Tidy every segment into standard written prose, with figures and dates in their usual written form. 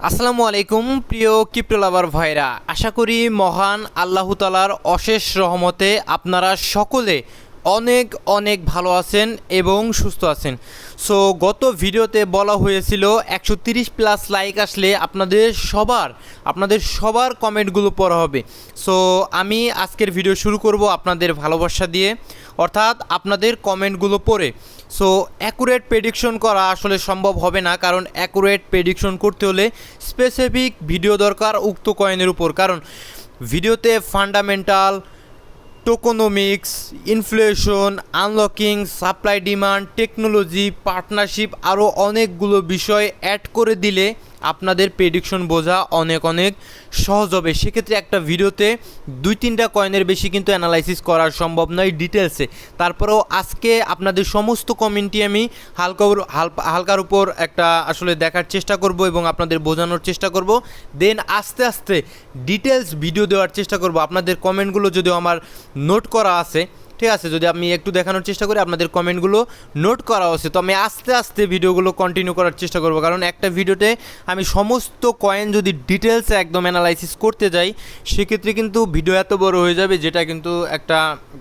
আসসালামু আলাইকুম প্রিয় ক্রিপ্টো লাভার ভাইরা, আশা করি মহান আল্লাহ তাআলার অশেষ রহমতে আপনারা সকলে অনেক অনেক ভালো আছেন এবং সুস্থ আছেন। সো গত ভিডিওতে বলা হয়েছিল 130 প্লাস লাইক আসলে আপনাদের সবার কমেন্টগুলো পড়া হবে। সো আমি আজকের ভিডিও শুরু করব আপনাদের ভালোবাসা দিয়ে, অর্থাৎ আপনাদের কমেন্টগুলো পড়ে। সো অ্যাকুরেট প্রেডিকশন করা আসলে সম্ভব হবে না, কারণ অ্যাকুরেট প্রেডিকশন করতে হলে স্পেসিফিক ভিডিও দরকার উক্ত কয়েনের উপর। কারণ ভিডিওতে fundamental, tokenomics, inflation, unlocking, supply demand, technology, partnership আরও অনেকগুলো বিষয় অ্যাড করে দিলে আপনাদের প্রেডিকশন বোঝা অনেক অনেক সহজ হবে। সেক্ষেত্রে একটা ভিডিওতে 2-3টা কয়েনের বেশি কিন্তু অ্যানালাইসিস করা সম্ভব নয় ডিটেলসে। তারপরেও আজকে আপনাদের সমস্ত কমেন্টই আমি হালকার উপর একটা আসলে দেখার চেষ্টা করব এবং আপনাদের বোঝানোর চেষ্টা করব। দেন আস্তে আস্তে ডিটেলস ভিডিও দেওয়ার চেষ্টা করব। আপনাদের কমেন্টগুলো যদিও আমার নোট করা আছে, ঠিক আছে, যদি আমি একটু দেখানোর চেষ্টা করি আপনাদের কমেন্টগুলো নোট করা আছে, তো আমি আস্তে আস্তে ভিডিওগুলো কন্টিনিউ করার চেষ্টা করব। কারণ একটা ভিডিওতে আমি সমস্ত কয়েন যদি ডিটেলসে একদম অ্যানালাইসিস করতে যাই সেক্ষেত্রে কিন্তু ভিডিও এত বড় হয়ে যাবে, যেটা কিন্তু একটা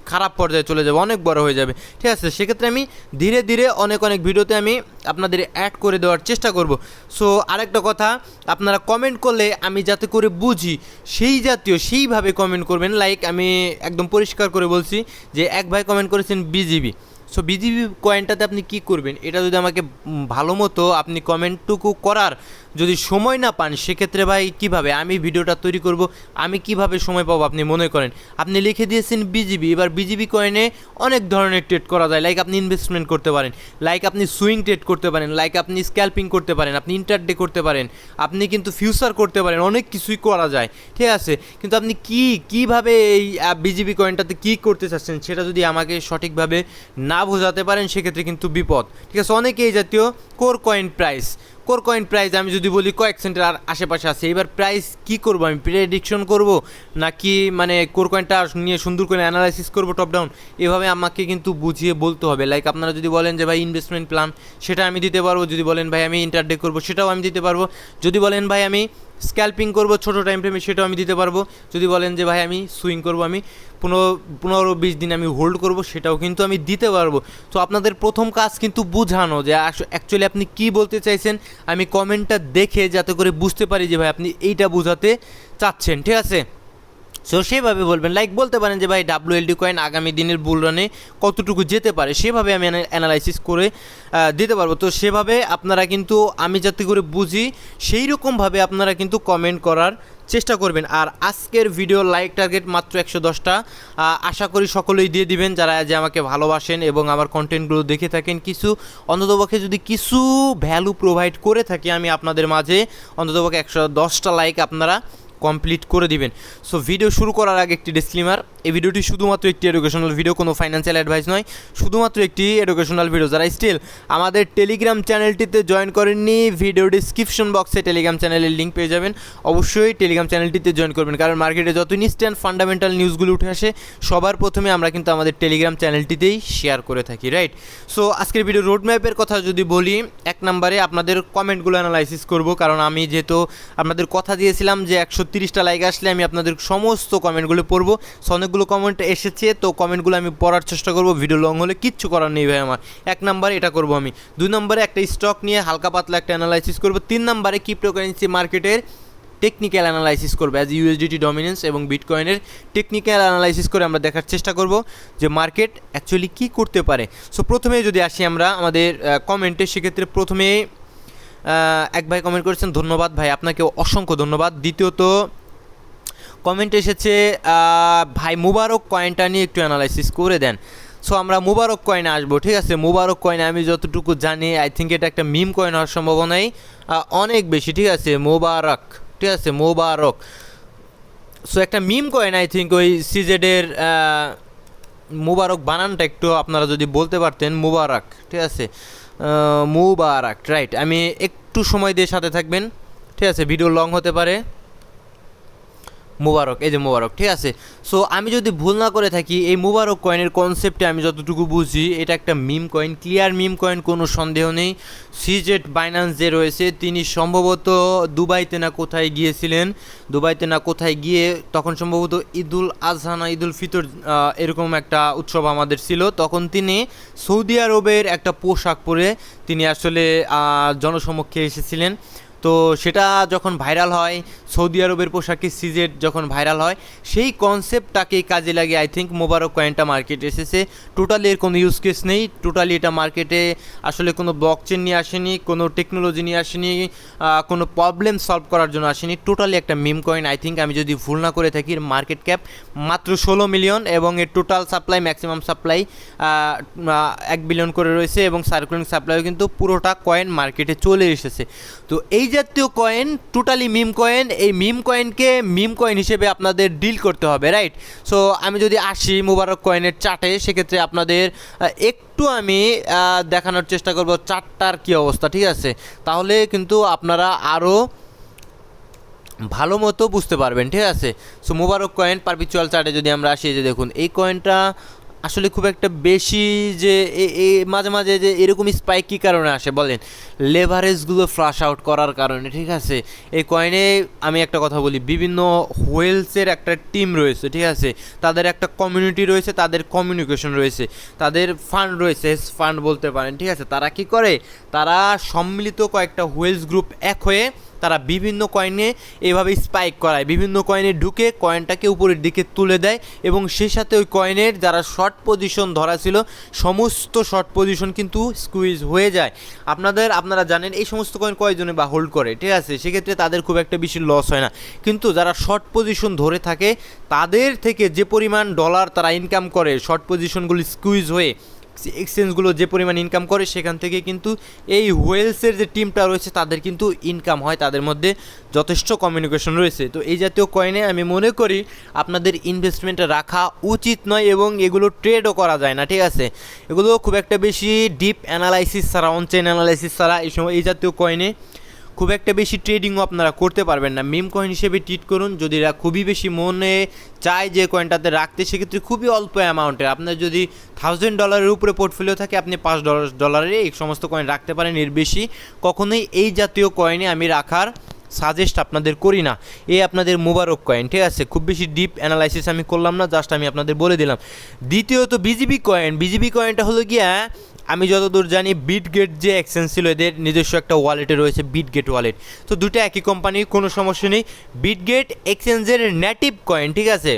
খারাপ পর্যায়ে চলে যাবে, অনেক বড় হয়ে যাবে, ঠিক আছে। সেক্ষেত্রে আমি ধীরে ধীরে অনেক ভিডিওতে আমি আপনাদের অ্যাড করে দেওয়ার চেষ্টা করব। সো আরেকটা কথা, আপনারা কমেন্ট করলে আমি যাতে করে বুঝি সেইভাবে কমেন্ট করবেন। লাইক আমি একদম পরিষ্কার করে বলছি যে এক ভাই কমেন্ট করেছেন বিজিবি। সো বিজিবি কয়েনটাতে আপনি কি করবেন, এটা যদি আমাকে ভালো মতো আপনি কমেন্টটুকু করার যদি সময় না পান সেক্ষেত্রে ভাই কিভাবে আমি ভিডিওটা তৈরি করব, আমি কিভাবে সময় পাবো আপনি মনে করেন। আপনি লিখে দিয়েছেন বিজিবি, এবার বিজিবি কয়েনে অনেক ধরনের ট্রেড করা যায়। লাইক আপনি ইনভেস্টমেন্ট করতে পারেন, লাইক আপনি সুইং ট্রেড করতে পারেন, লাইক আপনি স্ক্যাল্পিং করতে পারেন, আপনি ইন্টারডে করতে পারেন, আপনি কিন্তু ফিউচার করতে পারেন, অনেক কিছুই করা যায়, ঠিক আছে। কিন্তু আপনি কীভাবে এই বিজিবি কয়েনটাতে কী করতে চাচ্ছেন সেটা যদি আমাকে সঠিকভাবে না বোঝাতে পারেন সেক্ষেত্রে কিন্তু বিপদ, ঠিক আছে। অনেকে এই জাতীয় কোর কয়েন প্রাইস আমি যদি বলি কয়েক সেন্টের আর আশেপাশে আছে, এবার প্রাইস কি করব, আমি প্রেডিকশন করব নাকি মানে কোর কয়েনটা নিয়ে সুন্দর করে অ্যানালাইসিস করব টপ ডাউন, এভাবে আমাকে কিন্তু বুঝিয়ে বলতে হবে। লাইক আপনারা যদি বলেন যে ভাই ইনভেস্টমেন্ট প্ল্যান, সেটা আমি দিতে পারবো। যদি বলেন ভাই আমি ইন্টারডে করব, সেটাও আমি দিতে পারবো। যদি বলেন ভাই আমি স্ক্যাল্পিং করব ছোটো টাইম ফ্রেমে, সেটাও আমি দিতে পারবো। যদি বলেন যে ভাই আমি সুইং করব, আমি 15-20 দিন আমি হোল্ড করব, সেটাও কিন্তু আমি দিতে পারবো। তো আপনাদের প্রথম কাজ কিন্তু বোঝানো যে অ্যাকচুয়ালি আপনি কি বলতে চাইছেন, আমি কমেন্টটা দেখে যাতে করে বুঝতে পারি যে ভাই আপনি এইটা বোঝাতে চাচ্ছেন, ঠিক আছে। সো সেভাবে বলবেন। লাইক বলতে পারেন যে ভাই WLD কয়েন আগামী দিনের বুল রানে কতটুকু যেতে পারে, সেভাবে আমি অ্যানালাইসিস করে দিতে পারবো। তো সেভাবে আপনারা কিন্তু আমি যাতে করে বুঝি সেই রকমভাবে আপনারা কিন্তু কমেন্ট করার চেষ্টা করবেন। আর আজকের ভিডিও লাইক টার্গেট মাত্র 110টা, আশা করি সকলেই দিয়ে দিবেন যারা যে আমাকে ভালোবাসেন এবং আমার কন্টেন্টগুলো দেখে থাকেন। অন্ততপক্ষে যদি কিছু ভ্যালু প্রোভাইড করে থাকি আমি আপনাদের মাঝে, অন্ততপক্ষে 110টা লাইক আপনারা কমপ্লিট করে দিবেন। সো ভিডিও শুরু করার আগে একটি ডিসক্লেমার, এই ভিডিওটি শুধুমাত্র একটি এডুকেশনাল ভিডিও, কোনো ফাইন্যান্সিয়াল অ্যাডভাইস নয়, শুধুমাত্র একটি এডুকেশনাল ভিডিও। যারা স্টিল আমাদের টেলিগ্রাম চ্যানেলটিতে জয়েন করেননি, ভিডিও ডিসক্রিপশন বক্সে টেলিগ্রাম চ্যানেলের লিঙ্ক পেয়ে যাবেন, অবশ্যই টেলিগ্রাম চ্যানেলটিতে জয়েন করবেন। কারণ মার্কেটে যত ইনস্ট্যান্ট ফান্ডামেন্টাল নিউজগুলো উঠে আসে সবার প্রথমে আমরা কিন্তু আমাদের টেলিগ্রাম চ্যানেলটিতেই শেয়ার করে থাকি, রাইট। সো আজকের ভিডিও রোডম্যাপের কথা যদি বলি, 1 নম্বরে আপনাদের কমেন্টগুলো অ্যানালাইসিস করব। কারণ আমি যেহেতু আপনাদের কথা দিয়েছিলাম যে 130টা লাইক আসলে আমি আপনাদের সমস্ত কমেন্টগুলো পড়বো। সো অনেকগুলো কমেন্ট এসেছে, তো কমেন্টগুলো আমি পড়ার চেষ্টা করব। ভিডিও লং হলে কিচ্ছু করার নেই ভাই আমার। 1 নম্বরে এটা করব আমি। 2 নম্বরে একটা স্টক নিয়ে হালকা পাতলা একটা অ্যানালাইসিস করব। 3 নম্বরে ক্রিপ্টোকারেন্সি মার্কেটের টেকনিক্যাল অ্যানালাইসিস করবে, অ্যাজ ইউএসডিটি ডমিনেন্স এবং বিটকয়েনের টেকনিক্যাল অ্যানালাইসিস করে আমরা দেখার চেষ্টা করব যে মার্কেট অ্যাকচুয়ালি কী করতে পারে। সো প্রথমে যদি আসি আমরা আমাদের কমেন্টে, সেক্ষেত্রে প্রথমে এক ভাই কমেন্ট করেছেন, ধন্যবাদ ভাই, আপনাকে অসংখ্য ধন্যবাদ। দ্বিতীয়ত কমেন্ট এসেছে ভাই মুবারক কয়েনটা নিয়ে একটু অ্যানালাইসিস করে দেন। সো আমরা মুবারক কয়েনে আসবো, ঠিক আছে। মুবারক কয়েনে আমি যতটুকু জানি আই থিঙ্ক এটা একটা মিম কয়েন হওয়ার সম্ভাবনাই অনেক বেশি, ঠিক আছে। মুবারক, ঠিক আছে, মুবারক। সো একটা মিম কয়েন আই থিঙ্ক, ওই সিজেডের মুবারক বানানটা একটু আপনারা যদি বলতে পারতেন, মুবারক, ঠিক আছে, মুবারক, রাইট। আমি একটু সময় দিয়ে সাথে থাকবেন, ঠিক আছে, ভিডিও লং হতে পারে। মুবারক, এই যে মুবারক, ঠিক আছে। সো আমি যদি ভুল না করে থাকি, এই মুবারক কয়েনের কনসেপ্টে আমি যতটুকু বুঝি, এটা একটা meme coin, clear meme coin, কোনো সন্দেহ নেই। সিজেট বাইন্যান্স যে রয়েছে, তিনি সম্ভবত দুবাইতে না কোথায় গিয়েছিলেন, দুবাইতে না কোথায় গিয়ে তখন সম্ভবত ঈদুল আজহা না ঈদুল ফিতর এরকম একটা উৎসব আমাদের ছিল, তখন তিনি সৌদি আরবের একটা পোশাক পরে তিনি আসলে জনসমক্ষে এসেছিলেন। তো সেটা যখন ভাইরাল হয়, সৌদি আরবের পোশাকে সিজেট যখন ভাইরাল হয়, সেই কনসেপ্টটাকেই কাজে লাগিয়ে আই থিঙ্ক মোবারক কয়েনটা মার্কেটে এসেছে। টোটালি এর কোনো ইউজ কেস নেই, টোটালি এটা মার্কেটে আসলে কোনো ব্লকচেন নিয়ে আসেনি, কোনো টেকনোলজি নিয়ে আসেনি, কোনো প্রবলেম সলভ করার জন্য আসেনি, টোটালি একটা মিম কয়েন। আই থিঙ্ক আমি যদি ভুল না করে থাকি, এর মার্কেট ক্যাপ মাত্র 16 মিলিয়ন এবং এর total supply, maximum supply 1 billion করে রয়েছে এবং সার্কুলেটিং সাপ্লাইও কিন্তু পুরোটা কয়েন মার্কেটে চলে এসেছে। তো এই জাতীয় কয়েন টোটালি মিম কয়েন, এই মিম কয়েনকে মিম কয়েন হিসেবে আপনাদের ডিল করতে হবে, রাইট? সো আমি যদি আসি মুবারক কয়েনের চার্টে, সেক্ষেত্রে আপনাদের একটু আমি দেখানোর চেষ্টা করব চার্টটার কী অবস্থা, ঠিক আছে? তাহলে কিন্তু আপনারা আরও ভালো মতো বুঝতে পারবেন, ঠিক আছে? সো মুবারক কয়েন পারপিচুয়াল চার্টে যদি আমরা আসি, যে দেখুন এই কয়েনটা আসলে খুব একটা বেশি যে মাঝে মাঝে যে এরকম স্পাইক কী কারণে আসে বলেন? লেভারেজগুলো ফ্লাশ আউট করার কারণে, ঠিক আছে? এই কয়েনে আমি একটা কথা বলি, বিভিন্ন হোয়েলসের একটা টিম রয়েছে, ঠিক আছে? তাদের একটা কমিউনিটি রয়েছে, তাদের কমিউনিকেশন রয়েছে, তাদের ফান্ড রয়েছে, ফান্ড বলতে পারেন, ঠিক আছে? তারা কি করে? তারা সম্মিলিত কয়েকটা হোয়েলস গ্রুপ এক হয়ে তারা বিভিন্ন কয়েনে এইভাবে স্পাইক করায়, বিভিন্ন কয়েনে ঢুকে কয়েনটাকে উপরের দিকে তুলে দেয় এবং সেই সাথে ওই কয়েনের যারা শর্ট পজিশন ধরা ছিল, সমস্ত শর্ট পজিশন কিন্তু স্কুইজ হয়ে যায়। আপনারা জানেন এই সমস্ত কয়েন কয়জনে বা হোল্ড করে, ঠিক আছে? সেক্ষেত্রে তাদের খুব একটা বেশি লস হয় না, কিন্তু যারা শর্ট পজিশন ধরে থাকে তাদের থেকে যে পরিমাণ ডলার তারা ইনকাম করে, শর্ট পজিশনগুলি স্কুইজ হয়ে এক্সচেঞ্জগুলো যে পরিমাণ ইনকাম করে, সেখান থেকে কিন্তু এই হোয়েলসের যে টিমটা রয়েছে তাদের কিন্তু ইনকাম হয়, তাদের মধ্যে যথেষ্ট কমিউনিকেশন রয়েছে। তো এই জাতীয় কয়েনে আমি মনে করি আপনাদের ইনভেস্টমেন্ট রাখা উচিত নয় এবং এগুলো ট্রেডও করা যায় না, ঠিক আছে? এগুলো খুব একটা বেশি ডিপ অ্যানালাইসিস ছাড়া, অনচেন অ্যানালাইসিস ছাড়া এই জাতীয় কয়েনে খুব একটা বেশি ট্রেডিংও আপনারা করতে পারবেন না। মিম কয়েন হিসেবে ট্রিট করুন, যদি খুবই বেশি মনে চায় যে কয়েনটাতে রাখতে, সেক্ষেত্রে খুবই অল্প অ্যামাউন্টের, আপনার যদি $1000 উপরে পোর্টফোলিও থাকে, আপনি $5 এই সমস্ত কয়েন রাখতে পারেন। এর বেশি কখনোই এই জাতীয় কয়েনে আমি রাখার সাজেস্ট আপনাদের করি না। এই আপনাদের মুবারক কয়েন, ঠিক আছে? খুব বেশি ডিপ অ্যানালাইসিস আমি করলাম না, জাস্ট আমি আপনাদের বলে দিলাম। দ্বিতীয়ত বিজিবি কয়েন, বিজিবি কয়েনটা হলো গিয়া, আমি যতদূর জানি বিটগেট যে এক্সচেঞ্জ ছিল, এদের নিজস্ব একটা ওয়ালেটে রয়েছে বিটগেট ওয়ালেট। তো দুটো একই কোম্পানি, কোনো সমস্যা নেই। বিটগেট এক্সচেঞ্জের নেটিভ কয়েন, ঠিক আছে?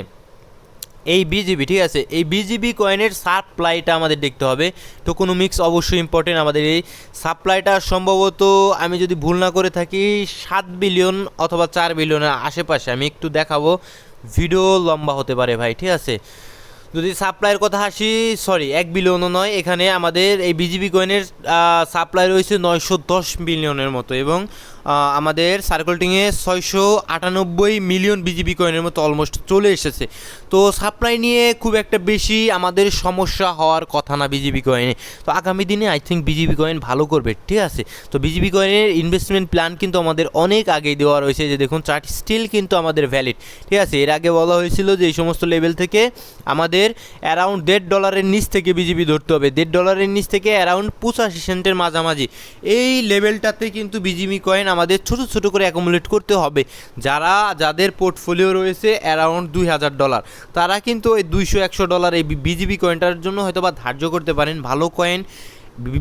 এই বিজিবি, ঠিক আছে? এই বিজিবি কয়েনের সাপ্লাইটা আমাদের দেখতে হবে। টোকোনমিক্স অবশ্যই ইম্পর্টেন্ট। আমাদের এই সাপ্লাইটা সম্ভবত, আমি যদি ভুল না করে থাকি, 7 বিলিয়ন অথবা 4 বিলিয়নের আশেপাশে। আমি একটু দেখাবো, ভিডিও লম্বা হতে পারে ভাই, ঠিক আছে? যদি সাপ্লাইয়ের কথা আসি, সরি 1 বিলিয়নও নয়, এখানে আমাদের এই বিজিবি কয়েনের সাপ্লাই রয়েছে 910 মিলিয়নের মতো এবং আমাদের সার্কুলেটিংয়ে 698 মিলিয়ন বিজিবি কয়েনের মতো অলমোস্ট চলে এসেছে। তো সাপ্লাই নিয়ে খুব একটা বেশি আমাদের সমস্যা হওয়ার কথা না বিজিবি কয়েনে। তো আগামী দিনে আই থিঙ্ক বিজিবি কয়েন ভালো করবে, ঠিক আছে? তো বিজিবি কয়েনের ইনভেস্টমেন্ট প্ল্যান কিন্তু আমাদের অনেক আগেই দেওয়া রয়েছে, যে দেখুন চার্ট স্টিল কিন্তু আমাদের ভ্যালিড, ঠিক আছে? এর আগে বলা হয়েছিল যে এই সমস্ত লেভেল থেকে আমাদের অ্যারাউন্ড $1.5 নিচ থেকে বিজিবি ধরতে হবে, $1.5 নিচ থেকে অ্যারাউন্ড 85 সেন্টের মাঝামাঝি এই লেভেলটাতে কিন্তু বিজিবি কয়েন আমাদের ছোট ছোট করে অ্যাকুমুলেট করতে হবে। যাদের পোর্টফোলিও রয়েছে অ্যারাউন্ড $2000, তারা কিন্তু ওই $200-100 এই বিজিবি কয়েনটার জন্য হয়তো বা ধার্য করতে পারেন। ভালো কয়েন,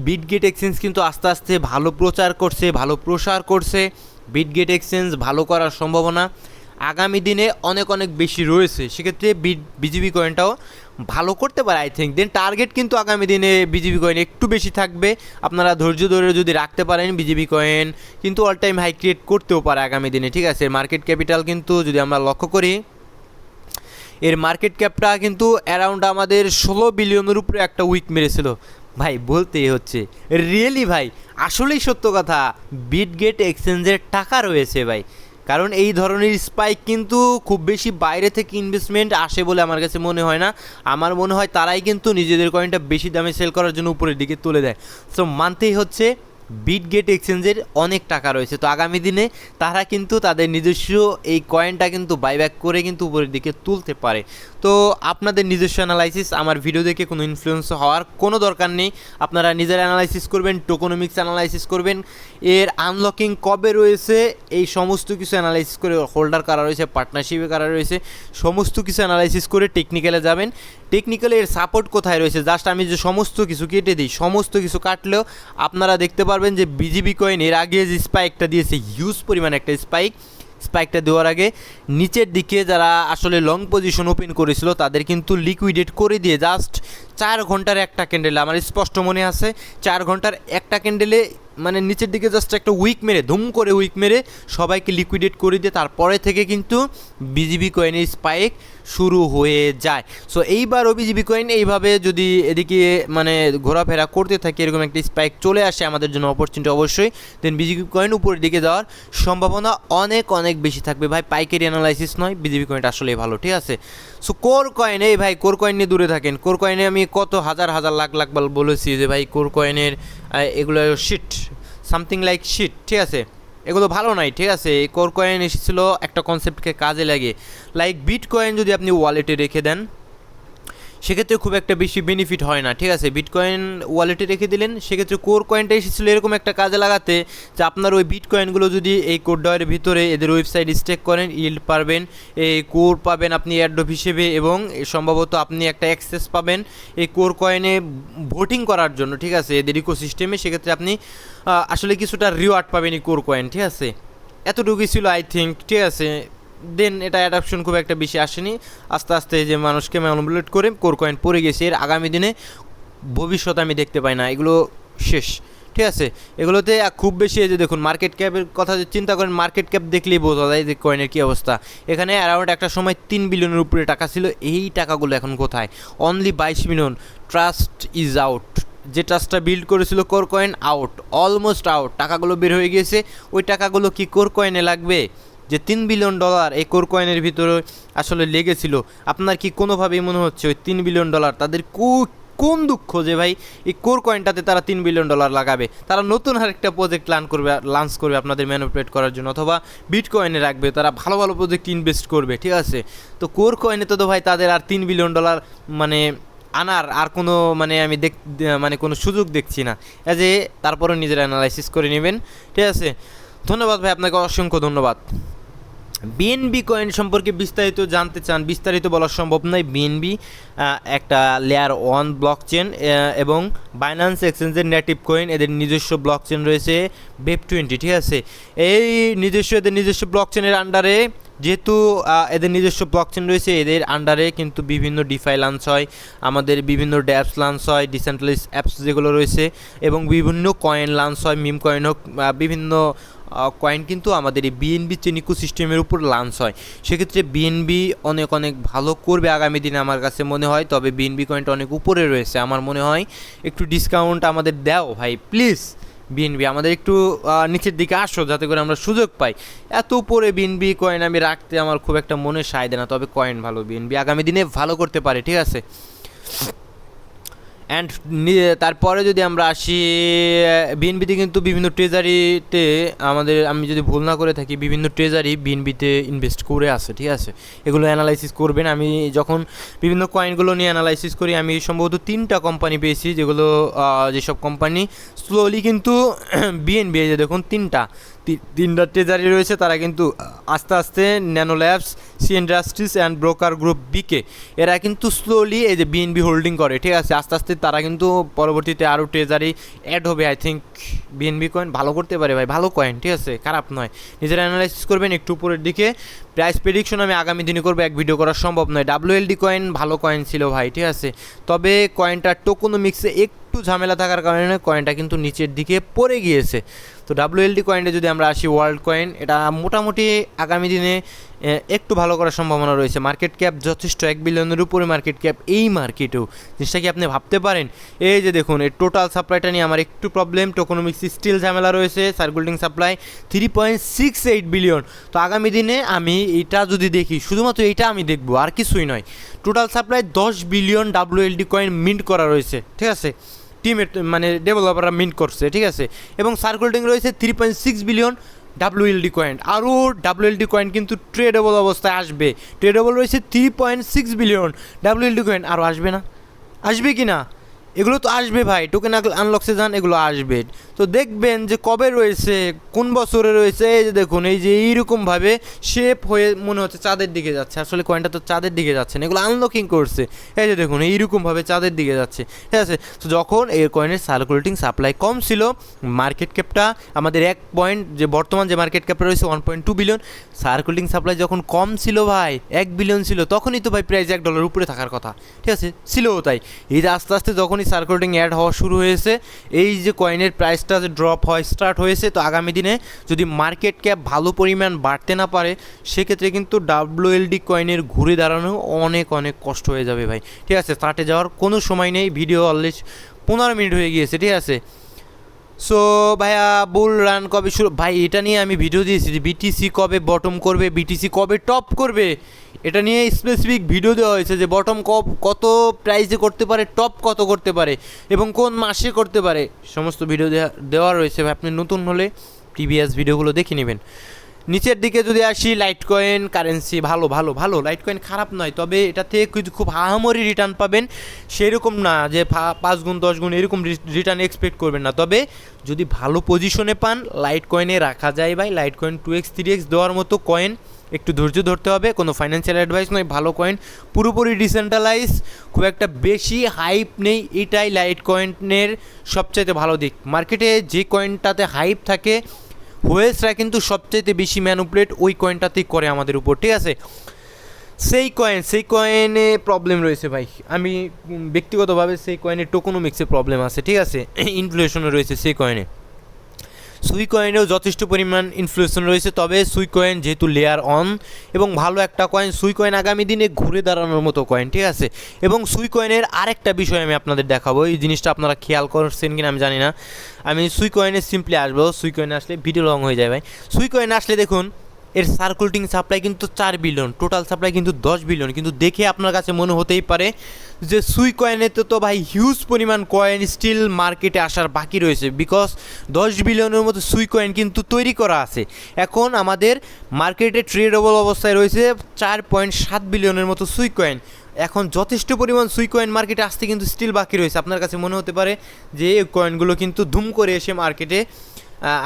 বিটগেট এক্সচেঞ্জ কিন্তু আস্তে আস্তে ভালো প্রচার করছে, ভালো প্রসার করছে। বিটগেট এক্সচেঞ্জ ভালো করার সম্ভাবনা আগামী দিনে অনেক অনেক বেশি রয়েছে, সেক্ষেত্রে বিজিবি কয়েনটাও ভালো করতে পারে আই থিঙ্ক। দেন টার্গেট কিন্তু আগামী দিনে বিজিবি কয়েন একটু বেশি থাকবে, আপনারা ধৈর্য ধরে যদি রাখতে পারেন বিজিবি কয়েন কিন্তু অল টাইম হাই ক্রিয়েট করতেও পারে আগামী দিনে, ঠিক আছে? মার্কেট ক্যাপিটাল কিন্তু যদি আমরা লক্ষ্য করি, এর মার্কেট ক্যাপটা কিন্তু অ্যারাউন্ড আমাদের 16 বিলিয়নের উপরে একটা উইক মেরেছিল ভাই, বলতেই হচ্ছে রিয়েলি ভাই, আসলেই সত্য কথা। বিটগেট এক্সচেঞ্জের টাকা রয়েছে ভাই, কারণ এই ধরনের স্পাইক কিন্তু খুব বেশি বাইরে থেকে ইনভেস্টমেন্ট আসে বলে আমার কাছে মনে হয় না। আমার মনে হয় তারাই কিন্তু নিজেদের কয়েনটা বেশি দামে সেল করার জন্য উপরের দিকে তুলে দেয়। সো মানতেই হচ্ছে বিটগেট এক্সচেঞ্জের অনেক টাকা রয়েছে। তো আগামী দিনে তারা কিন্তু তাদের নিজস্ব এই কয়েনটা কিন্তু বাইব্যাক করে কিন্তু উপরের দিকে তুলতে পারে। তো আপনাদের নিজস্ব অ্যানালাইসিস, আমার ভিডিও দেখে কোনো ইনফ্লুয়েন্স হওয়ার কোনো দরকার নেই। আপনারা নিজের অ্যানালাইসিস করবেন, টোকোনমিক্স অ্যানালাইসিস করবেন, এর আনলকিং কবে রয়েছে এই সমস্ত কিছু অ্যানালাইসিস করে, হোল্ডার কারা রয়েছে, পার্টনারশিপে কারা রয়েছে, সমস্ত কিছু অ্যানালাইসিস করে টেকনিক্যালে যাবেন। টেকনিক্যালে এর সাপোর্ট কোথায় রয়েছে, জাস্ট আমি যে সমস্ত কিছু কেটে দিই, সমস্ত কিছু কাটলেও আপনারা দেখতে পারবেন যে বিজিবি কয়েন এর আগে যে স্পাইকটা দিয়েছে, হিউজ পরিমাণ একটা স্পাইকটা দেওয়ার আগে নিচের দিকে যারা আসলে লং পজিশন ওপেন করেছিল তাদের কিন্তু লিকুইডেট করে দিয়ে জাস্ট 4 ঘন্টার একটা ক্যান্ডেলে, আমার স্পষ্ট মনে আছে 4 ঘন্টার একটা ক্যান্ডেলে মানে নিচের দিকে জাস্ট একটা উইক মেরে, ধুম করে উইক মেরে সবাইকে লিকুইডেট করে দিয়ে তারপরে থেকে কিন্তু বিজিবি কয়েনের স্পাইক শুরু হয়ে যায়। সো এইবারও বিজিবি কয়েন এইভাবে যদি এদিকে মানে ঘোরাফেরা করতে থাকে, এরকম একটা স্পাইক চলে আসে আমাদের জন্য অপরচুনিটি অবশ্যই, দেন বিজিবি কয়েন উপরের দিকে যাওয়ার সম্ভাবনা অনেক অনেক বেশি থাকবে ভাই। পাইকারি অ্যানালাইসিস নয়, বিজিবি কয়েনটা আসলেই ভালো, ঠিক আছে। সো কোর কয়েন, এই ভাই কোর কয়েন নিয়ে দূরে থাকেন। কোর কয়েনে আমি কত হাজার হাজার লাখ লাখ বলেছি যে ভাই কোর কয়েনের এগুলো শিট, সামথিং লাইক শিট, ঠিক আছে, এগুলো ভালো নাই, ঠিক আছে। এই কোর কয়েন এসেছিলো একটা কনসেপ্টকে কাজে লাগে, লাইক বিট কয়েন যদি আপনি ওয়ালেটে রেখে দেন সেক্ষেত্রে খুব একটা বেশি বেনিফিট হয় না, ঠিক আছে। বিটকয়েন ওয়ালেটে রেখে দিলেন, সেক্ষেত্রে কোর কয়েনটা এসেছিলো এরকম একটা কাজে লাগাতে যে আপনার ওই বিটকয়েনগুলো যদি এই কোর ডয়ের ভিতরে এদের ওয়েবসাইট স্টেক করেন, ইল্ড পাবেন, এই কোর পাবেন আপনি এয়ারড্রপ হিসেবে, এবং সম্ভবত আপনি একটা অ্যাক্সেস পাবেন এই কোর কয়েনে ভোটিং করার জন্য, ঠিক আছে, এদের ইকোসিস্টেমে। সেক্ষেত্রে আপনি আসলে কিছুটা রিওয়ার্ড পাবেন এই কোর কয়েন, ঠিক আছে। এতটুকুই ছিল আই থিঙ্ক, ঠিক আছে। দেন এটা অ্যাডাপশন খুব একটা বেশি আসেনি, আস্তে আস্তে যে মানুষকে ম্যানিপুলেট করে কোর কয়েন পড়ে গেছে। এর আগামী দিনে ভবিষ্যৎ আমি দেখতে পাই না, এগুলো শেষ, ঠিক আছে। এগুলোতে খুব বেশি এই যে দেখুন মার্কেট ক্যাপের কথা যে চিন্তা করেন, মার্কেট ক্যাপ দেখলেই বোঝা যায় যে কয়েনের কী অবস্থা। এখানে অ্যারাউন্ড একটা সময় 3 বিলিয়নের উপরে টাকা ছিল, এই টাকাগুলো এখন কোথায়? Only 22 million. Trust is out, যে ট্রাস্টটা বিল্ড করেছিল core coin out, almost out, টাকাগুলো বের হয়ে গিয়েছে। ওই টাকাগুলো কি কোর কয়েনে লাগবে? যে $3 বিলিয়ন এই কোর কয়েনের ভিতরে আসলে লেগেছিল, আপনার কি কোনোভাবেই মনে হচ্ছে ওই $3 বিলিয়ন তাদের কোন দুঃখ যে ভাই এই কোর কয়েনটাতে তারা $3 বিলিয়ন লাগাবে? তারা নতুন আরেকটা প্রজেক্ট লঞ্চ করবে আপনাদের ম্যানিপুলেট করার জন্য, অথবা বিটকয়েনে রাখবে, তারা ভালো ভালো প্রজেক্ট ইনভেস্ট করবে, ঠিক আছে। তো কোর কয়েনে তো ভাই তাদের আর $3 বিলিয়ন মানে আনার আর কোনো মানে আমি মানে কোনো সুযোগ দেখছি না। যে তারপরে নিজের অ্যানালাইসিস করে নেবেন, ঠিক আছে। ধন্যবাদ ভাই, আপনাকে অসংখ্য ধন্যবাদ। বিএনবি কয়েন সম্পর্কে বিস্তারিত জানতে চান, বিস্তারিত বলা সম্ভব নয়। বিএনবি একটা লেয়ার 1 ব্লক চেন এবং বাইন্যান্স এক্সচেঞ্জের নেটিভ কয়েন, এদের নিজস্ব ব্লক চেন রয়েছে Web20, ঠিক আছে। এই এদের নিজস্ব ব্লক চেনের আন্ডারে, যেহেতু এদের নিজস্ব ব্লক চেন রয়েছে, এদের আন্ডারে কিন্তু বিভিন্ন ডিফাই লঞ্চ হয়, আমাদের বিভিন্ন ড্যাপস লঞ্চ হয়, ডিসেন্ট্রালাইজ অ্যাপস যেগুলো রয়েছে, এবং বিভিন্ন কয়েন লঞ্চ হয়, মিম কয়েন হোক, বিভিন্ন কয়েন কিন্তু আমাদের এই বিএনবি চেন ইকোসিস্টেমের উপর লঞ্চ হয়। সেক্ষেত্রে বিএনবি অনেক অনেক ভালো করবে আগামী দিনে আমার কাছে মনে হয়। তবে বিএনবি কয়েনটা অনেক উপরে রয়েছে, আমার মনে হয় একটু ডিসকাউন্ট আমাদের দাও ভাই প্লিজ। বিএনবি আমাদের একটু নিচের দিকে আসো যাতে করে আমরা সুযোগ পাই। এত উপরে বিএনবি কয়েন আমি রাখতে আমার খুব একটা মনে সায় দেয় না, তবে কয়েন ভালো, বিএনবি আগামী দিনে ভালো করতে পারে, ঠিক আছে। অ্যান্ড তারপরে যদি আমরা আসি, বিএনবিতে কিন্তু বিভিন্ন ট্রেজারিতে আমি যদি ভুল না করে থাকি, বিভিন্ন ট্রেজারি বিএনবিতে ইনভেস্ট করে আছে, ঠিক আছে। এগুলো অ্যানালাইসিস করবেন। আমি যখন বিভিন্ন কয়েনগুলো নিয়ে অ্যানালাইসিস করি, আমি সম্ভবত 3টা কোম্পানি পেয়েছি, যেসব কোম্পানি স্লোলি কিন্তু বিএনবি, যে দেখুন তিনটা ট্রেজারি রয়েছে, তারা কিন্তু আস্তে আস্তে nano labs, C industries and broker group বিকে, এরা কিন্তু স্লোলি এই যে বিএনবি হোল্ডিং করে, ঠিক আছে। আস্তে আস্তে তারা কিন্তু পরবর্তীতে আরও ট্রেজারি অ্যাড হবে। আই থিঙ্ক বিএনবি কয়েন ভালো করতে পারে ভাই, ভালো কয়েন, ঠিক আছে, খারাপ নয়। নিজের অ্যানালাইসিস করবেন একটু উপরের দিকে। প্রাইস প্রেডিকশন আমি আগামী দিনে করবো, এক ভিডিও করা সম্ভব নয়। WLD কয়েন ভালো কয়েন ছিল ভাই, ঠিক আছে, তবে কয়েনটা টোকোনমিক্সে একটু ঝামেলা থাকার কারণে কয়েনটা কিন্তু নিচের দিকে পড়ে গিয়েছে। তো WLD কয়েনে যদি আমরা আসি, ওয়ার্ল্ড কয়েন, এটা মোটামুটি আগামী দিনে একটু ভালো করার সম্ভাবনা রয়েছে। মার্কেট ক্যাপ যথেষ্ট, 1 বিলিয়নের উপরে মার্কেট ক্যাপ এই মার্কেটেও। জিনিসটা কি আপনি ভাবতে পারেন? এই যে দেখুন, এই টোটাল সাপ্লাইটা নিয়ে আমার একটু প্রবলেম, টোকোনমিক্স স্টিল ঝামেলা রয়েছে। Circulating supply 3.68 billion. তো আগামী দিনে আমি এটা যদি দেখি, শুধুমাত্র এইটা আমি দেখবো, আর কিছুই নয়। Total supply 10 billion WLD coin mint করা রয়েছে, ঠিক আছে। টিমের মানে ডেভেলপাররা মিন্ট করছে, ঠিক আছে। এবং সার্কুলেটিং রয়েছে 3.6 বিলিয়ন WLD কয়েন। আরও WLD কয়েন কিন্তু ট্রেডেবল অবস্থায় আসবে। ট্রেডেবল রয়েছে 3.6 বিলিয়ন WLD কয়েন, আরও আসবে না? আসবে কি না? এগুলো তো আসবে ভাই, টোকেন আনলক্সে যান, এগুলো আসবে। তো দেখবেন যে কবে রয়েছে, কোন বছরে রয়েছে। এই যে দেখুন, এই যে এইরকমভাবে শেপ হয়ে মনে হচ্ছে চাঁদের দিকে যাচ্ছে, আসলে কয়েনটা তো চাঁদের দিকে যাচ্ছে না, এগুলো আনলকিং করছে। এই যে দেখুন, এইরকমভাবে চাঁদের দিকে যাচ্ছে, ঠিক আছে। তো যখন এই কয়েনের সার্কুলেটিং সাপ্লাই কম ছিল, মার্কেট ক্যাপটা আমাদের যে বর্তমান যে মার্কেট ক্যাপটা রয়েছে 1.2 বিলিয়ন, সার্কুলেটিং সাপ্লাই যখন কম ছিল ভাই, 1 বিলিয়ন ছিল, তখনই তো ভাই প্রাইস $1 উপরে থাকার কথা, ঠিক আছে, ছিলও তাই। এই যে আস্তে আস্তে যখনই সার্কুলেটিং অ্যাড হওয়া শুরু হয়েছে, এই যে কয়েনের প্রাইসটা যে ড্রপ হয় স্টার্ট হয়েছে, তো আগামী দিনে যদি মার্কেট ক্যাপ ভালো পরিমাণ বাড়তে না পারে, সেক্ষেত্রে কিন্তু WLD কয়েনের ঘুরে দাঁড়ানো অনেক অনেক কষ্ট হয়ে যাবে ভাই, ঠিক আছে। স্টার্টে যাওয়ার কোনো সময় নেই, ভিডিও অলরেডি 15 মিনিট হয়ে গিয়েছে, ঠিক আছে। সো ভাইয়া বুল রান কবে শুরু, ভাই এটা নিয়ে আমি ভিডিও দিয়েছি যে বিটিসি কবে বটম করবে, বিটিসি কবে টপ করবে, এটা নিয়ে স্পেসিফিক ভিডিও দেওয়া হয়েছে যে বটম কত প্রাইসে করতে পারে, টপ কত করতে পারে এবং কোন মাসে করতে পারে, সমস্ত ভিডিও দেওয়া রয়েছে। আপনি নতুন হলে প্রিভিয়াস ভিডিওগুলো দেখে নেবেন। নিচের দিকে যদি আসি, লাইট কয়েন কারেন্সি ভালো ভালো ভালো, লাইট কয়েন খারাপ নয়, তবে এটা থেকে কিছু খুব হাহামরি রিটার্ন পাবেন সেরকম না যে 5 গুণ 10 গুণ এরকম রিটার্ন এক্সপেক্ট করবেন না। তবে যদি ভালো পজিশনে পান, লাইট কয়েনে রাখা যায় ভাই। লাইট কয়েন 2x 3x দেওয়ার মতো কয়েন, একটু ধৈর্য ধরতে হবে, কোনো ফাইন্যান্সিয়াল অ্যাডভাইস নয়, ভালো কয়েন, পুরোপুরি ডিসেন্ট্রালাইজ, খুব একটা বেশি হাইপ নেই, এটাই লাইট কয়েনের সবচাইতে ভালো দিক। মার্কেটে যে কয়েনটাতে হাইপ থাকে, হোয়েলসরা কিন্তু সবচাইতে বেশি ম্যানুপুলেট ওই কয়েনটাতেই করে আমাদের উপর, ঠিক আছে। সেই কয়েনে প্রবলেম রয়েছে ভাই, আমি ব্যক্তিগতভাবে সেই কয়েনে টোকোনমিক্সে প্রবলেম আছে, ঠিক আছে, ইনফ্লেশনও রয়েছে সেই কয়েনে। সুই কয়েনেও যথেষ্ট পরিমাণ ইনফ্লেশন রয়েছে, তবে সুই কয়েন যেহেতু লেয়ার অন এবং ভালো একটা কয়েন, সুই কয়েন আগামী দিনে ঘুরে দাঁড়ানোর মতো কয়েন, ঠিক আছে। এবং সুই কয়েনের আরেকটা বিষয় আমি আপনাদের দেখাবো, এই জিনিসটা আপনারা খেয়াল করছেন কিনা আমি জানি না। আমি সুই কয়েনে সিম্পলি আসবো, সুই কয়েনে আসলে ভিডিও লং হয়ে যায় ভাই। সুই কয়েনে আসলে দেখুন, এর সার্কুলেটিং সাপ্লাই কিন্তু 4 বিলিয়ন, টোটাল সাপ্লাই কিন্তু 10 বিলিয়ন। কিন্তু দেখে আপনার কাছে মনে হতেই পারে যে সুই কয়েনেতে তো ভাই হিউজ পরিমাণ কয়েন স্টিল মার্কেটে আসার বাকি রয়েছে, বিকজ 10 বিলিয়নের মতো সুই কয়েন কিন্তু তৈরি করা আছে। এখন আমাদের মার্কেটে ট্রেডেবল অবস্থায় রয়েছে 4.7 বিলিয়নের মতো সুই কয়েন। এখন যথেষ্ট পরিমাণ সুই কয়েন মার্কেটে আসতে কিন্তু স্টিল বাকি রয়েছে। আপনার কাছে মনে হতে পারে যে এই কয়েনগুলো কিন্তু ধুম করে এসে মার্কেটে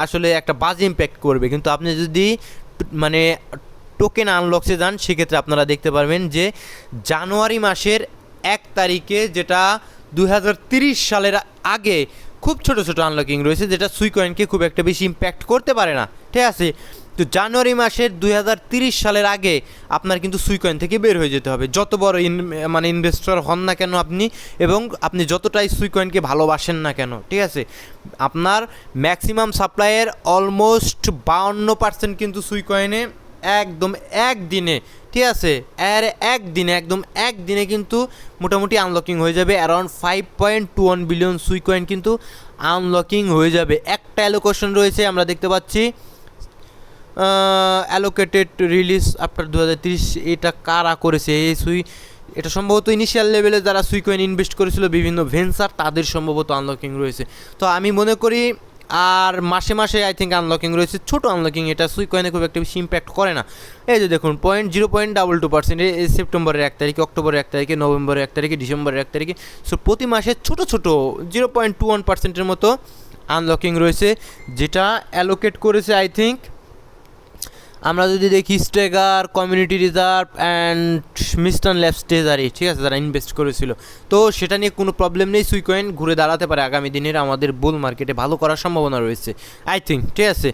আসলে একটা বাজে ইম্প্যাক্ট করবে, কিন্তু আপনি যদি মানে টোকেন আনলক্সে যান, সেক্ষেত্রে আপনারা দেখতে পারবেন যে জানুয়ারি মাসের 1 তারিখে, যেটা 2030 সালের আগে খুব ছোট ছোট আনলকিং রয়েছে, যেটা সুই কয়েনকে খুব একটা বেশি ইম্প্যাক্ট করতে পারে না, ঠিক আছে। তো জানুয়ারি মাসের 2030 সালের আগে আপনার কিন্তু সুই কয়েন থেকে বের হয়ে যেতে হবে, যত বড় ইনভেস্টর হন না কেন আপনি, এবং আপনি যতটাই সুই কয়েনকে ভালোবাসেন না কেন, ঠিক আছে। আপনার ম্যাক্সিমাম সাপ্লাইয়ের অলমোস্ট 52% কিন্তু সুই কয়েনে একদম একদিনে, ঠিক আছে, একদিনে কিন্তু মোটামুটি আনলকিং হয়ে যাবে। অ্যারাউন্ড 5.21 বিলিয়ন সুই কয়েন কিন্তু আনলকিং হয়ে যাবে। একটা অ্যালোকেশন রয়েছে, আমরা দেখতে পাচ্ছি অ্যালোকেটেড রিলিজ আফটার 2030, এটা কারা করেছে এই এটা সম্ভবত ইনিশিয়াল লেভেলে যারা সুই কয়েন ইনভেস্ট করেছিল বিভিন্ন ভেঞ্চার, তাদের সম্ভবত আনলকিং রয়েছে। তো আমি মনে করি আর মাসে মাসে আই থিঙ্ক আনলকিং রয়েছে, ছোটো আনলকিং, এটা সুই কয়েনে খুব একটা বেশি ইম্প্যাক্ট করে না। এই যে দেখুন 0.22% এই সেপ্টেম্বরের 1 তারিখে, অক্টোবরের 1 তারিখে, নভেম্বরের 1 তারিখে, ডিসেম্বরের 1 তারিখে। সো প্রতি মাসে ছোটো 0.21%-এর মতো আনলকিং রয়েছে, যেটা অ্যালোকেট করেছে আই থিঙ্ক, আমরা যদি দেখি স্টেগার, কমিউনিটি রিজার্ভ অ্যান্ড মিস্টান ল্যাবস ট্রেজারি, ঠিক আছে, যারা ইনভেস্ট করেছিল। তো সেটা নিয়ে কোনো প্রবলেম নেই, সুই কয়েন ঘুরে দাঁড়াতে পারে আগামী দিনের, আমাদের বুল মার্কেটে ভালো করার সম্ভাবনা রয়েছে আই থিঙ্ক, ঠিক আছে।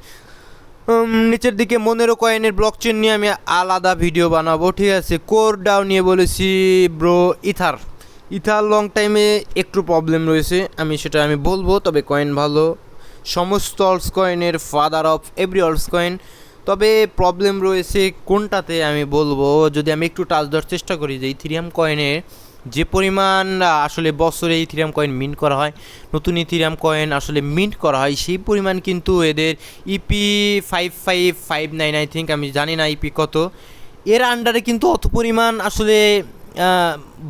নিচের দিকে মনেরো কয়েনের ব্লকচেন নিয়ে আমি আলাদা ভিডিও বানাবো, ঠিক আছে। কোর ডাও নিয়ে বলেছি ব্রো। ইথার লং টাইমে একটু প্রবলেম রয়েছে, সেটা আমি বলবো, তবে কয়েন ভালো, সমস্ত অলস কয়েনের ফাদার অফ এভরি অলস কয়েন। তবে প্রবলেম রয়েছে কোনটাতে আমি বলবো, যদি আমি একটু টাচ দেওয়ার চেষ্টা করি, যে ইথিরিয়াম কয়েনের যে পরিমাণ আসলে বছরে ইথিরিয়াম কয়েন মিন্ট করা হয়, নতুন ইথিরিয়াম কয়েন আসলে মিন্ট করা হয়, সেই পরিমাণ কিন্তু এদের ইপি 5559 আই থিঙ্ক, আমি জানি না ইপি কত, এর আন্ডারে কিন্তু অত পরিমাণ আসলে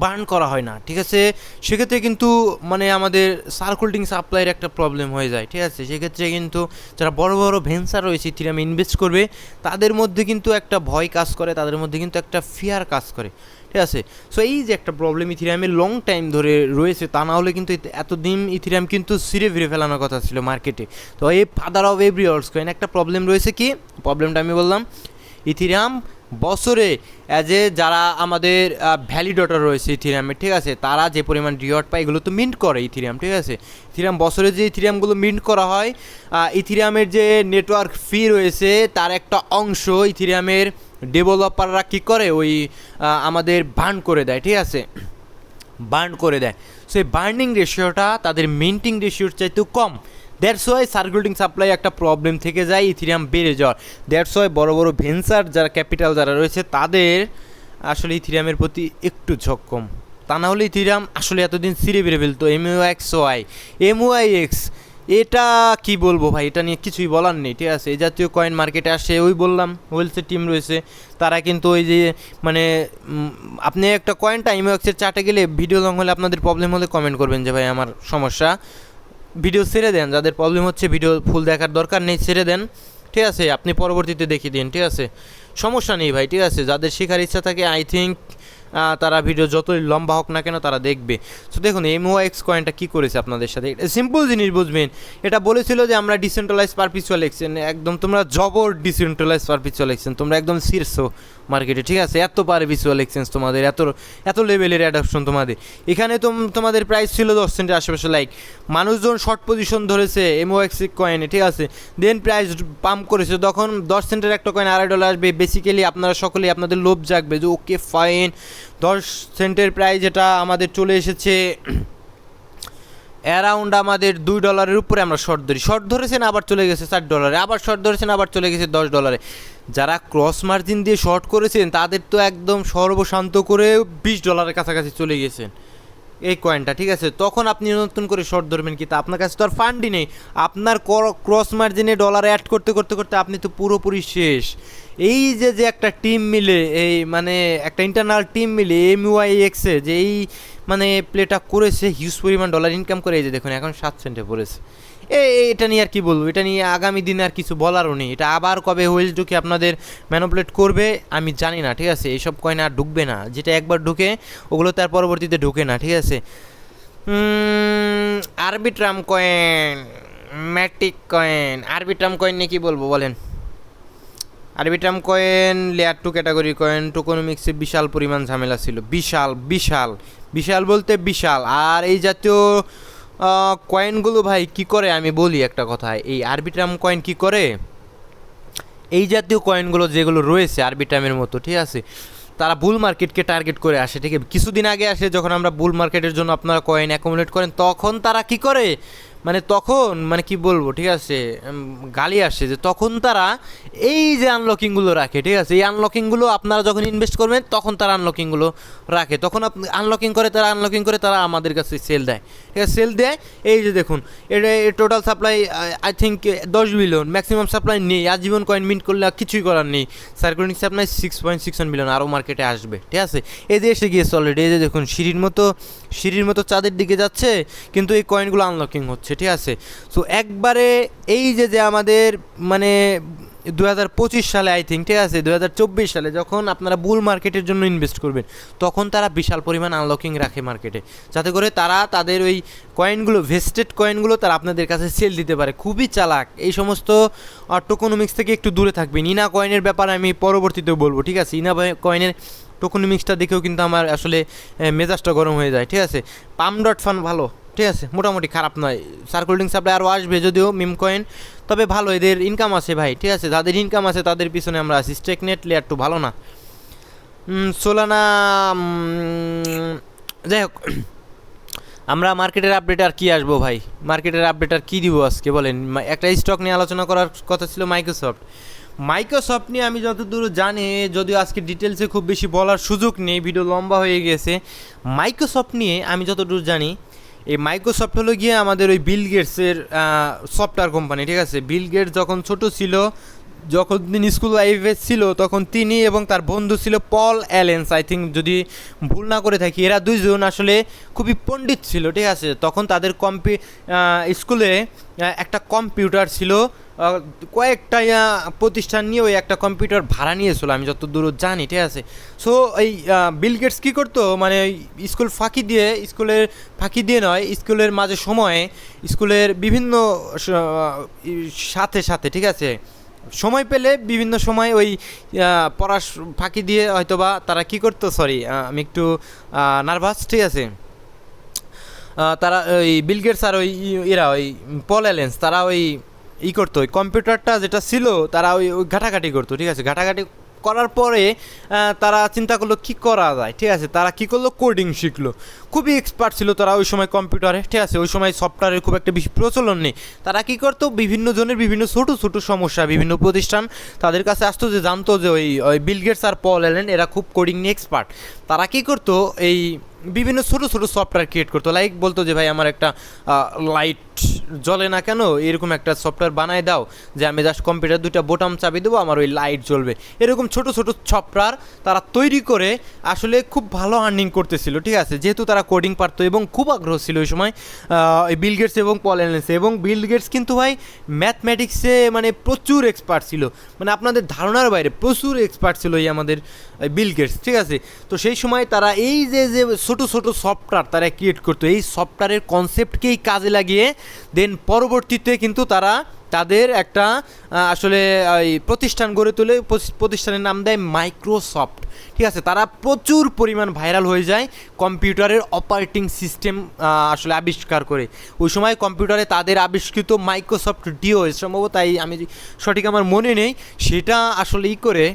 বার্ন করা হয় না, ঠিক আছে। সেক্ষেত্রে কিন্তু মানে আমাদের সার্কুলেটিং সাপ্লাইয়ের একটা প্রবলেম হয়ে যায়, ঠিক আছে। সেক্ষেত্রে কিন্তু যারা বড় বড় ভেঞ্চার রয়েছে ইথেরিয়ামে ইনভেস্ট করবে, তাদের মধ্যে কিন্তু একটা ভয় কাজ করে, তাদের মধ্যে কিন্তু একটা ফিয়ার কাজ করে, ঠিক আছে। সো এই যে একটা প্রবলেম ইথেরিয়ামে লং টাইম ধরে রয়েছে, তা না হলে কিন্তু এতদিন ইথেরিয়াম কিন্তু ছিঁড়ে ফিরে ফেলানোর কথা ছিল মার্কেটে। তো এই father of every alts coin একটা প্রবলেম রয়েছে, কি প্রবলেমটা আমি বললাম, ইথেরিয়াম বছরে অ্যাজ এ যারা আমাদের ভ্যালিডেটর রয়েছে ইথেরিয়ামে, ঠিক আছে, তারা যে পরিমাণ রিওয়ার্ড পায় এগুলো তো মিন্ট করে ইথেরিয়াম, ঠিক আছে। ইথেরিয়াম বছরে যে ইথেরিয়ামগুলো মিন্ট করা হয়, ইথেরিয়ামের যে নেটওয়ার্ক ফি রয়েছে তার একটা অংশ ইথেরিয়ামের ডেভেলপাররা কী করে, ওই আমাদের বার্ন করে দেয়, ঠিক আছে, বার্ন করে দেয়। সো এই বার্নিং রেশিওটা তাদের মিন্টিং রেশিওর চাইতেও কম। দ্যাটস ওয়াই সার্কুলেটিং সাপ্লাই একটা প্রবলেম থেকে যায় ইথেরিয়াম বেড়ে যাওয়ার। দ্যাটস ওয়াই বড় বড় ভেঞ্চার যারা ক্যাপিটাল যারা রয়েছে তাদের আসলে ইথেরিয়ামের প্রতি একটু ঝোঁক কম। তা না হলে ইথেরিয়াম আসলে এতদিন ছিঁড়ে বেড়ে ফেলতো। MUX এটা কি বলবো ভাই, এটা নিয়ে কিছুই বলার নেই, ঠিক আছে। এই জাতীয় কয়েন মার্কেটে আসে, ওই বললাম ওয়েলসের টিম রয়েছে, তারা কিন্তু ওই যে মানে আপনি একটা কয়েনটা MUX-এর চার্টে গেলে ভিডিও লং হলে আপনাদের প্রবলেম হলে কমেন্ট করবেন যে ভাই আমার সমস্যা, ভিডিও ছেড়ে দেন। যাদের প্রবলেম হচ্ছে ভিডিও ফুল দেখার দরকার নেই, ছেড়ে দেন, ঠিক আছে, আপনি পরবর্তীতে দেখিয়ে দিন, ঠিক আছে, সমস্যা নেই ভাই, ঠিক আছে। যাদের শেখার ইচ্ছা থাকে আই থিঙ্ক তারা ভিডিও যতই লম্বা হোক না কেন তারা দেখবে। সো দেখুন MUX কয়েনটা কী করেছে আপনাদের সাথে, সিম্পল জিনিস বুঝবেন। এটা বলেছিল যে আমরা ডিসেন্ট্রালাইজ পারপিচুয়াল এক্সচেঞ্জ, একদম তোমরা জবর ডিসেন্ট্রালাইজ পারপিচুয়াল এক্সচেঞ্জ, তোমরা একদম শীর্ষ মার্কেটে, ঠিক আছে। এত পারপিচুয়াল এক্সচেঞ্জ তোমাদের, এত লেভেলের অ্যাডাপশন তোমাদের। এখানে তোমাদের প্রাইস ছিল 10 সেন্টের আশেপাশে, লাইক মানুষজন শর্ট পজিশন ধরেছে MUX কয়েনে, ঠিক আছে, দেন প্রাইস পাম্প করেছে, তখন 10 সেন্টের একটা কয়েন $2.5 আসবে। বেসিক্যালি আপনারা সকলেই আপনাদের লোভ জাগবে যে ওকে ফাইন, 10 সেন্টের প্রাইস এটা আমাদের চলে এসেছে অ্যারাউন্ড আমাদের $2 উপরে, আমরা শর্ট ধরেছেন আবার চলে গেছে $4, আবার শর্ট ধরেছেন আবার চলে গেছে $10। যারা ক্রস মার্জিন দিয়ে শর্ট করেছেন তাদের তো একদম সর্বশান্ত করে $20 কাছাকাছি চলে গেছেন এই কয়েনটা, ঠিক আছে। তখন আপনি নতুন করে শর্ট ধরবেন কি, তা আপনার কাছে তো আর ফান্ডই নেই। আপনার ক্রস মার্জিনে ডলার অ্যাড করতে করতে করতে আপনি তো পুরোপুরি শেষ। এই যে একটা টিম মিলে, এই মানে একটা ইন্টারনাল টিম মিলে MUX-এ যে এই মানে প্লেটা করেছে, হিউজ পরিমাণ ডলার ইনকাম করে, এই যে দেখুন এখন 7 সেন্টে পড়েছে। এটা নিয়ে আর কি বলবো, এটা নিয়ে আগামী দিনে আর কিছু বলারও নেই। এটা আবার কবে হুইল ঢুকে আপনাদের ম্যানুপুলেট করবে আমি জানি না, ঠিক আছে। এইসব কয়েন আর ঢুকবে না, যেটা একবার ঢুকে ওগুলো তার পরবর্তীতে ঢুকে না, ঠিক আছে। Arbitrum coin, Matic coin, Arbitrum coin নিয়ে কী বলবো বলেন। Arbitrum coin layer 2 category coin, টোকোনমিক্সে বিশাল পরিমাণ ঝামেলা ছিল, বিশাল বলতে বিশাল। আর এই জাতীয় কয়েনগুলো ভাই কি করে আমি বলি একটা কথা, এই আরবিট্রাম কয়েন কি করে, এই জাতীয় কয়েনগুলো যেগুলো রয়েছে আরবিট্রামের মতো, ঠিক আছে, তারা বুল মার্কেটকে টার্গেট করে আসে, ঠিক আছে। কিছুদিন আগে আসে যখন আমরা বুল মার্কেটের জন্য আপনারা কয়েন অ্যাকুমুলেট করেন, তখন তারা কি করে তখন কি বলবো, ঠিক আছে, গালি আসে যে তখন তারা এই যে আনলকিংগুলো রাখে, ঠিক আছে। এই আনলকিংগুলো আপনারা যখন ইনভেস্ট করবেন তখন তারা আনলকিংগুলো রাখে, তখন আনলকিং করে তারা আমাদের কাছে সেল দেয়, ঠিক আছে, সেল দেয়। এই যে দেখুন এটা total supply I think 10 billion, maximum supply নেই, আজীবন কয়েন মিন্ট করলে কিছুই করার নেই। সার্কুলেটিং সাপ্লাই 6.61 বিলিয়ন, আরও মার্কেটে আসবে, ঠিক আছে। এই যে এসে গিয়েছে অলরেডি, এই যে দেখুন সিঁড়ির মতো চাঁদের দিকে যাচ্ছে, কিন্তু এই কয়েনগুলো আনলকিং হচ্ছে, ঠিক আছে। সো একবারে এই যে আমাদের 2025 সালে আই থিঙ্ক, ঠিক আছে, 2024 সালে যখন আপনারা বুল মার্কেটের জন্য ইনভেস্ট করবেন, তখন তারা বিশাল পরিমাণ আনলকিং রাখে মার্কেটে, যাতে করে তারা তাদের ওই কয়েনগুলো, ভেস্টেড কয়েনগুলো তারা আপনাদের কাছে সেল দিতে পারে। খুবই চালাক। এই সমস্ত টোকোনমিক্স থেকে একটু দূরে থাকবেন। ইনা কয়েনের ব্যাপারে আমি পরবর্তীতেও বলবো, ঠিক আছে। ইনা কয়েনের টোকোনমিক্সটা দেখেও কিন্তু আমার আসলে মেজাজটা গরম হয়ে যায়, ঠিক আছে। Pump.Fun ভালো, ঠিক আছে, মোটামুটি খারাপ নয়। সার্কুলেটিং সাপ্লাই আরও আসবে যদিও মিম কয়েন, তবে ভালো, এদের ইনকাম আছে ভাই, ঠিক আছে। যাদের ইনকাম আছে তাদের পিছনে আমরা আছি। স্টেকনেট লেয়ার 2 ভালো না, সোলানা, যাই হোক, আমরা মার্কেটের আপডেট আর কি আসবো ভাই, মার্কেটের আপডেট আর কী দিব আজকে বলেন। একটা স্টক নিয়ে আলোচনা করার কথা ছিল, মাইক্রোসফট নিয়ে আমি যতদূর জানি, যদিও আজকে ডিটেলসে খুব বেশি বলার সুযোগ নেই, ভিডিও লম্বা হয়ে গেছে। মাইক্রোসফট নিয়ে আমি যতদূর জানি, এই মাইক্রোসফট হলো গিয়ে আমাদের ওই বিল গেটসের সফটওয়্যার কোম্পানি, ঠিক আছে। বিল গেটস যখন ছোট ছিল যখন তিনি স্কুল লাইফে ছিল তখন তিনি এবং তার বন্ধু ছিল পল অ্যালেন্স, আই থিঙ্ক যদি ভুল না করে থাকি, এরা দুইজন আসলে খুবই পণ্ডিত ছিল, ঠিক আছে। তখন তাদের স্কুলে একটা কম্পিউটার ছিল, কয়েকটা প্রতিষ্ঠান নিয়ে ওই একটা কম্পিউটার ভাড়া নিয়েছিল আমি যত দূর জানি, ঠিক আছে। সো এই বিল গেটস কী করতো, মানে স্কুলের ফাঁকি দিয়ে নয়, স্কুলের মাঝে সময়ে স্কুলের বিভিন্ন সাথে সাথে, ঠিক আছে, সময় পেলে বিভিন্ন সময় ওই পড়ার ফাঁকি দিয়ে হয়তোবা তারা কী করতো, সরি আমি একটু নার্ভাস, ঠিক আছে। তারা ওই বিল গেটস আর ওই এরা ওই পল অ্যালেন্স তারা ওই করতো, ওই কম্পিউটারটা যেটা ছিল তারা ওই ঘাটাঘাটি করতো, ঠিক আছে। ঘাটাঘাটি করার পরে তারা চিন্তা করলো কী করা যায়, ঠিক আছে। তারা কী করলো, কোডিং শিখলো। খুবই এক্সপার্ট ছিল তারা ওই সময় কম্পিউটারে, ঠিক আছে। ওই সময় সফটওয়্যারের খুব একটা বেশি প্রচলন নেই। তারা কী করতো, বিভিন্ন জনের বিভিন্ন ছোটো ছোটো সমস্যা, বিভিন্ন প্রতিষ্ঠান তাদের কাছে আসতো, যে জানতো যে ওই বিল গেটস আর পল অ্যালেন এরা খুব কোডিং নিয়ে এক্সপার্ট। তারা কী করতো, এই বিভিন্ন ছোটো ছোটো সফটওয়্যার ক্রিয়েট করতো, লাইক বলতো যে ভাই আমার একটা লাইট জ্বলে না কেন, এরকম একটা সফটওয়্যার বানায় দাও, যে আমি জাস্ট কম্পিউটার দুইটা বোতাম চাপি দেবো, আমার ওই লাইট জ্বলবে। এরকম ছোটো ছোটো সফটওয়্যার তারা তৈরি করে আসলে খুব ভালো আর্নিং করতেছিল, ঠিক আছে, যেহেতু তারা কোডিং পারতো এবং খুব আগ্রহ ছিল ওই সময় বিল গেটস এবং পল অ্যালেন্সে। এবং বিল গেটস কিন্তু ভাই ম্যাথমেটিক্সে মানে প্রচুর এক্সপার্ট ছিল, মানে আপনাদের ধারণার বাইরে প্রচুর এক্সপার্ট ছিল এই আমাদের বিল গেটস, ঠিক আছে। তো সেই সময় তারা এই যে ছোটো ছোটো সফটওয়্যার তারা ক্রিয়েট করতো, এই সফটওয়্যারের কনসেপ্টকেই কাজে লাগিয়ে দেন পরবর্তীতে কিন্তু তারা তাদের একটা আসলে এই প্রতিষ্ঠান গড়ে তোলে, প্রতিষ্ঠানের নাম দেয় মাইক্রোসফট, ঠিক আছে। তারা প্রচুর পরিমাণ ভাইরাল হয়ে যায় কম্পিউটারের অপারেটিং সিস্টেম আসলে আবিষ্কার করে। ওই সময় কম্পিউটারে তাদের আবিষ্কৃত মাইক্রোসফট ডিওএস সম্ভবত, তাই আমি সঠিক আমার মনে নেই, সেটা আসলে করে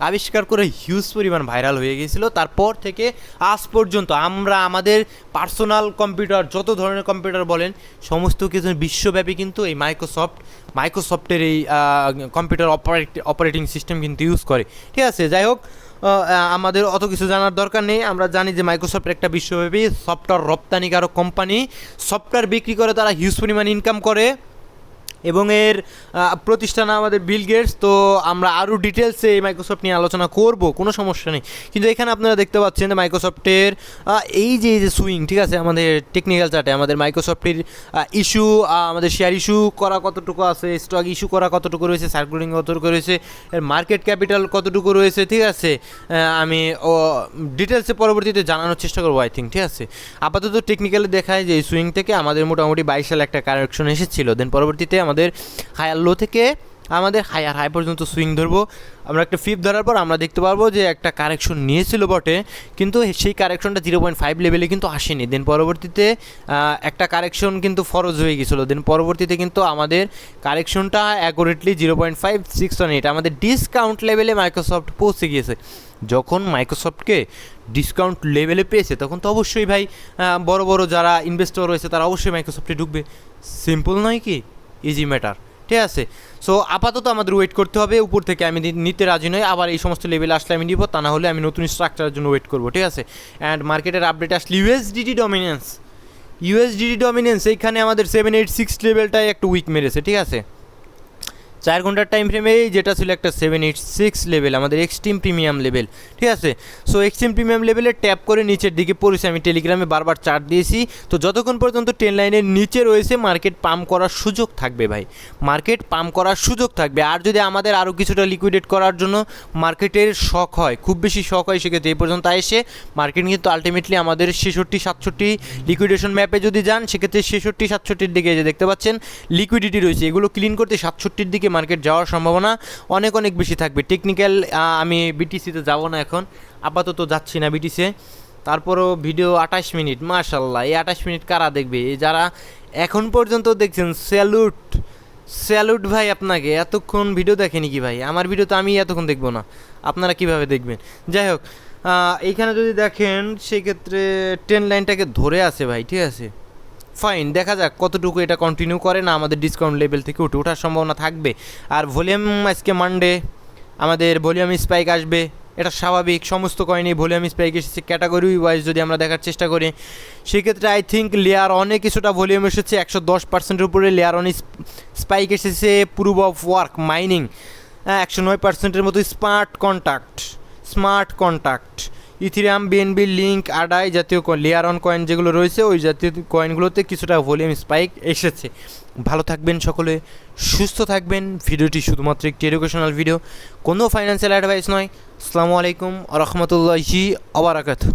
আবিষ্কার করে হিউজ পরিমাণ ভাইরাল হয়ে গিয়েছিল। তারপর থেকে আজ পর্যন্ত আমরা আমাদের পার্সোনাল কম্পিউটার, যত ধরনের কম্পিউটার বলেন সমস্ত কিছু বিশ্বব্যাপী কিন্তু এই মাইক্রোসফটের এই কম্পিউটার অপারেটিং সিস্টেম কিন্তু ইউজ করে, ঠিক আছে। যাই হোক, আমাদের অত কিছু জানার দরকার নেই। আমরা জানি যে মাইক্রোসফট একটা বিশ্বব্যাপী সফটওয়্যার রপ্তানিকারক কোম্পানি, সফটওয়্যার বিক্রি করে তারা হিউজ পরিমাণ ইনকাম করে এবং এর প্রতিষ্ঠান আমাদের বিল গেটস। তো আমরা আরও ডিটেলসে এই মাইক্রোসফট নিয়ে আলোচনা করব, কোনো সমস্যা নেই। কিন্তু এখানে আপনারা দেখতে পাচ্ছেন যে মাইক্রোসফটের এই যে সুইং, ঠিক আছে, আমাদের টেকনিক্যাল চার্টে আমাদের মাইক্রোসফটের ইস্যু, আমাদের শেয়ার ইস্যু করা কতটুকু আছে, স্টক ইস্যু করা কতটুকু রয়েছে, সার্কুলিং কতটুকু রয়েছে, এর মার্কেট ক্যাপিটাল কতটুকু রয়েছে, ঠিক আছে। আমি ডিটেলসে পরবর্তীতে জানানোর চেষ্টা করবো, আই থিঙ্ক, ঠিক আছে। আপাতত টেকনিক্যালি দেখায় যে এই সুইং থেকে আমাদের মোটামুটি 22 সালে একটা কারেকশন এসেছিলো, দেন পরবর্তীতে আমাদের হায়ার লো থেকে আমাদের হায়ার হাই পর্যন্ত সুইং ধরবো। আমরা একটা ফিফ ধরার পর আমরা দেখতে পারবো যে একটা কারেকশন নিয়েছিল বটে, কিন্তু সেই কারেকশনটা 0.5 লেভেলে কিন্তু আসেনি। দেন পরবর্তীতে একটা কারেকশন কিন্তু ফরজ হয়ে গেছিলো। দেন পরবর্তীতে কিন্তু আমাদের কারেকশনটা অ্যাকুরেটলি 0.568, আমাদের ডিসকাউন্ট লেভেলে মাইক্রোসফট পৌঁছে গিয়েছে। যখন মাইক্রোসফটকে ডিসকাউন্ট লেভেলে পেয়েছে তখন তো অবশ্যই ভাই বড় বড় যারা ইনভেস্টর রয়েছে তারা অবশ্যই মাইক্রোসফটে ঢুকবে। সিম্পল নয় কি, ইজি ম্যাটার, ঠিক আছে। সো আপাতত আমাদের ওয়েট করতে হবে, উপর থেকে আমি নিতে রাজি নই, আবার এই সমস্ত লেভেলে আসলে আমি নিব, তা না হলে আমি নতুন স্ট্রাকচারের জন্য ওয়েট করবো, ঠিক আছে। অ্যান্ড মার্কেটের আপডেট আসলে ইউএসডিটি ডমিনেন্স এইখানে আমাদের 786 লেভেলটাই একটু উইক মেরেছে, ঠিক আছে। 4 ঘন্টার টাইম ফ্রেমে যেটা ছিল একটা 786 লেভেল, আমাদের এক্সট্রিম প্রিমিয়াম লেভেল, ঠিক আছে। সো এক্সট্রিম প্রিমিয়াম লেভেলে ট্যাপ করে নিচের দিকে পড়েছে, আমি টেলিগ্রামে বারবার চার্ট দিয়েছি। তো যতক্ষণ পর্যন্ত 10 লাইনের নিচে রয়েছে মার্কেট পাম্প করার সুযোগ থাকবে ভাই, মার্কেট পাম্প করার সুযোগ থাকবে। আর যদি আমাদের আরও কিছুটা লিকুইডেট করার জন্য মার্কেটের শক হয়, খুব বেশি শক হয়, সেক্ষেত্রে এই পর্যন্ত এসে মার্কেট কিন্তু আলটিমেটলি আমাদের 66-67 লিকুইডেশন ম্যাপে যদি যান, সেক্ষেত্রে 66-67 দিকে যে দেখতে পাচ্ছেন লিকুইডিটি রয়েছে, এগুলো ক্লিন করতে 67 দিকে মার্কেট যাওয়ার সম্ভাবনা অনেক অনেক বেশি থাকবে। টেকনিক্যাল আমি বিটিসিতে যাব না এখন, আপাতত যাচ্ছি না বিটিসি। তারপরও ভিডিও 28 মিনিট, মাশাল্লাহ, এই 28 মিনিট কারা দেখবে? যারা এখন পর্যন্ত দেখছেন স্যালুট ভাই আপনাকে। এতক্ষণ ভিডিও দেখেনি কি ভাই? আমার ভিডিও তো আমি এতক্ষণ দেখবো না, আপনারা কিভাবে দেখবেন? যাই হোক, এইখানে যদি দেখেন সেক্ষেত্রে 10 লাইনটাকে ধরে আছে ভাই, ঠিক আছে, ফাইন। দেখা যাক কতটুকু এটা কন্টিনিউ করে, না আমাদের ডিসকাউন্ট লেভেল থেকে ওঠার সম্ভাবনা থাকবে। আর ভলিউম আজকে মানডে, আমাদের ভলিউম স্পাইক আসবে, এটা স্বাভাবিক। সমস্ত কয়েনই ভলিউম স্পাইক এসেছে। ক্যাটাগরি ওয়াইজ যদি আমরা দেখার চেষ্টা করি সেক্ষেত্রে আই থিঙ্ক লেয়ার অনেক কিছুটা ভলিউম এসেছে, 110%-এর উপরে লেয়ার অন স্পাইক এসেছে। প্রুফ অফ ওয়ার্ক মাইনিং 109%-এর মতো smart contract Ethereum, BNB, link, আডাই জাতীয় লেয়ার অন কয়েন যেগুলো রয়েছে ওই জাতীয় কয়েনগুলোতে কিছুটা ভলিউম স্পাইক এসেছে। ভালো থাকবেন সকলে, সুস্থ থাকবেন। ভিডিওটি শুধুমাত্র একটি এডুকেশনাল ভিডিও, কোনো ফাইন্যান্সিয়াল অ্যাডভাইস নয়। আসসালামু আলাইকুম ওয়া রাহমাতুল্লাহি ওয়া বারাকাতুহু।